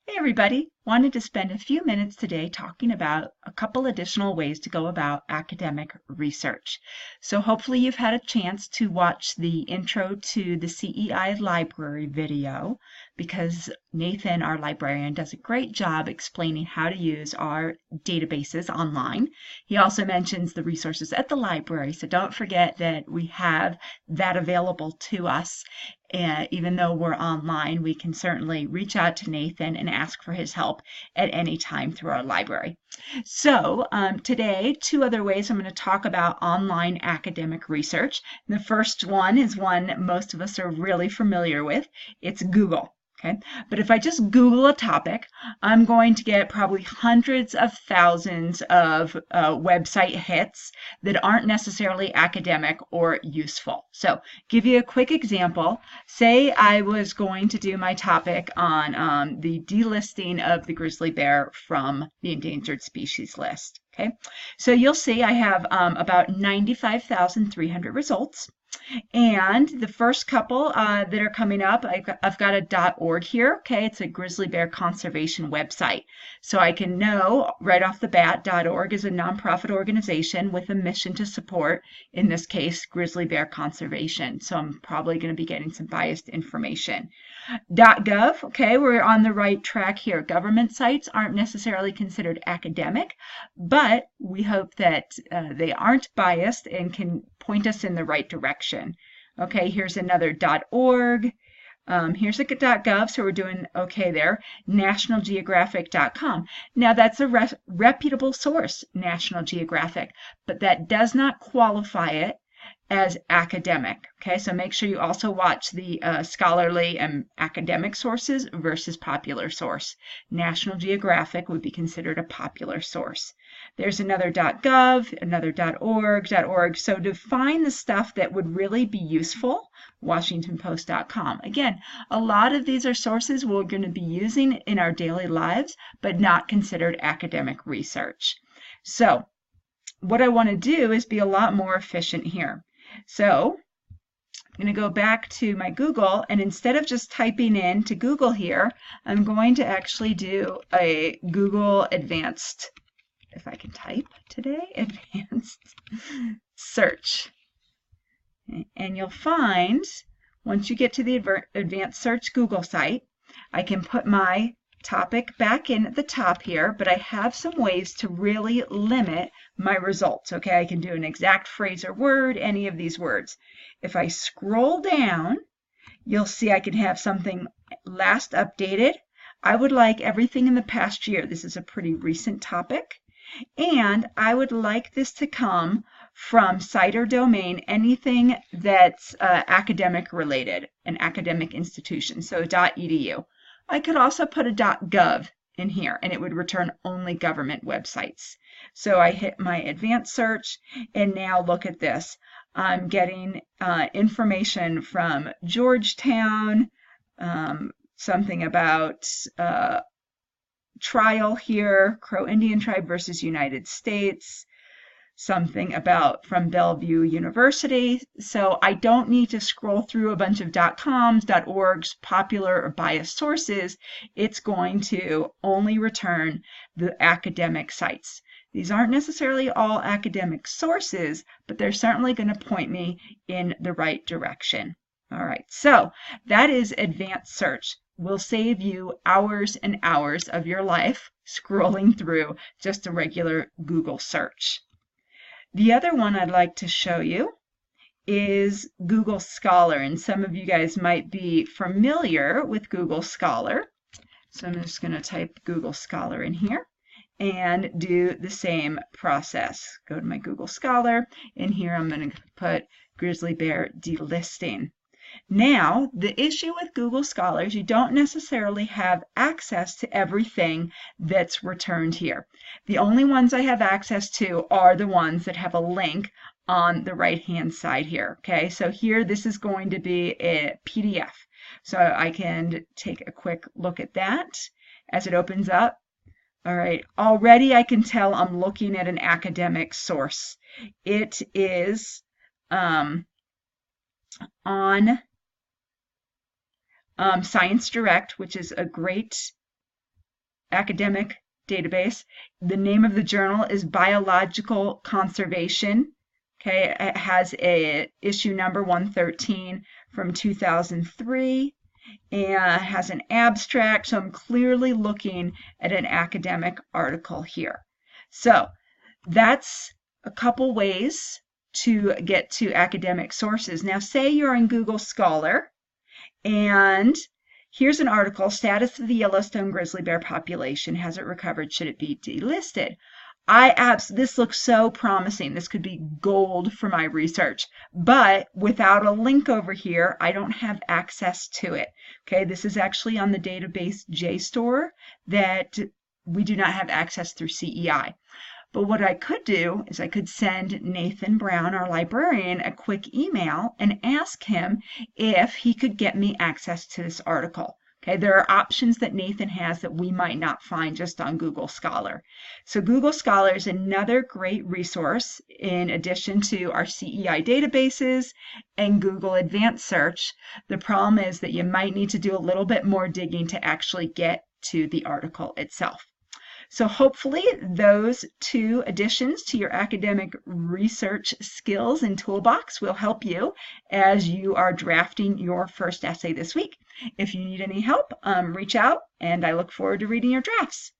Hey everybody, wanted to spend a few minutes today talking about a couple additional ways to go about academic research. So hopefully you've had a chance to watch the intro to the CEI library video because Nathan, our librarian, does a great job explaining how to use our databases online. He also mentions the resources at the library, so don't forget that we have that available to us. And even though we're online, we can certainly reach out to Nathan and ask for his help at any time through our library. So today, two other ways I'm going to talk about online academic research. The first one is one most of us are really familiar with. It's Google. Okay, but if I just Google a topic, I'm going to get probably hundreds of thousands of website hits that aren't necessarily academic or useful. So give you a quick example. Say I was going to do my topic on the delisting of the grizzly bear from the endangered species list. Okay, so you'll see I have about 95,300 results. And the first couple that are coming up, I've got a .org here. Okay, it's a grizzly bear conservation website. So I can know right off the bat, .org is a nonprofit organization with a mission to support, in this case, grizzly bear conservation. So I'm probably going to be getting some biased information. .gov, okay, we're on the right track here. Government sites aren't necessarily considered academic, but we hope that they aren't biased and can point us in the right direction. Okay, here's another .org. Here's a .gov, so we're doing okay there. NationalGeographic.com. Now that's a reputable source, National Geographic, but that does not qualify it as academic. Okay, so make sure you also watch the scholarly and academic sources versus popular source. National Geographic would be considered a popular source. There's another .gov, another .org. So to find the stuff that would really be useful, WashingtonPost.com. Again, a lot of these are sources we're going to be using in our daily lives, but not considered academic research. So what I want to do is be a lot more efficient here. So I'm going to go back to my Google, and instead of just typing in to Google here, I'm going to actually do a Google advanced, if I can type today, advanced search. And you'll find, once you get to the advanced search Google site, I can put my topic back in at the top here, but I have some ways to really limit my results. Okay, I can do an exact phrase or word, any of these words. If I scroll down, you'll see I can have something last updated. I would like everything in the past year. This is a pretty recent topic. And I would like this to come from site or domain, anything that's academic related, an academic institution, so .edu. I could also put a .gov in here, and it would return only government websites. So I hit my advanced search, and now look at this. I'm getting information from Georgetown, something about trial here, Crow Indian tribe versus United States, something about from Bellevue University. So I don't need to scroll through a bunch of .coms, .orgs, popular or biased sources. It's going to only return the academic sites. These aren't necessarily all academic sources, but they're certainly going to point me in the right direction. All right, so that is advanced search. Will save you hours and hours of your life scrolling through just a regular Google search. The other one I'd like to show you is Google Scholar, and some of you guys might be familiar with Google Scholar. So I'm just going to type Google Scholar in here and do the same process. Go to my Google Scholar, and here I'm going to put grizzly bear delisting. Now, the issue with Google Scholar is you don't necessarily have access to everything that's returned here. The only ones I have access to are the ones that have a link on the right-hand side here. Okay, so here this is going to be a PDF. So I can take a quick look at that as it opens up. All right, already I can tell I'm looking at an academic source. It is on Science Direct, which is a great academic database. The name of the journal is Biological Conservation. Okay, it has a issue number 113 from 2003 and has an abstract. So I'm clearly looking at an academic article here. So that's a couple ways to get to academic sources. Now, say you're in Google Scholar, and here's an article, Status of the Yellowstone grizzly bear population. Has it recovered? Should it be delisted? This looks so promising. This could be gold for my research, but without a link over here, I don't have access to it. Okay, this is actually on the database JSTOR that we do not have access through CEI. But what I could do is I could send Nathan Brown, our librarian, a quick email and ask him if he could get me access to this article. Okay, there are options that Nathan has that we might not find just on Google Scholar. So Google Scholar is another great resource in addition to our CEI databases and Google Advanced Search. The problem is that you might need to do a little bit more digging to actually get to the article itself. So hopefully those two additions to your academic research skills and toolbox will help you as you are drafting your first essay this week. If you need any help, reach out, and I look forward to reading your drafts.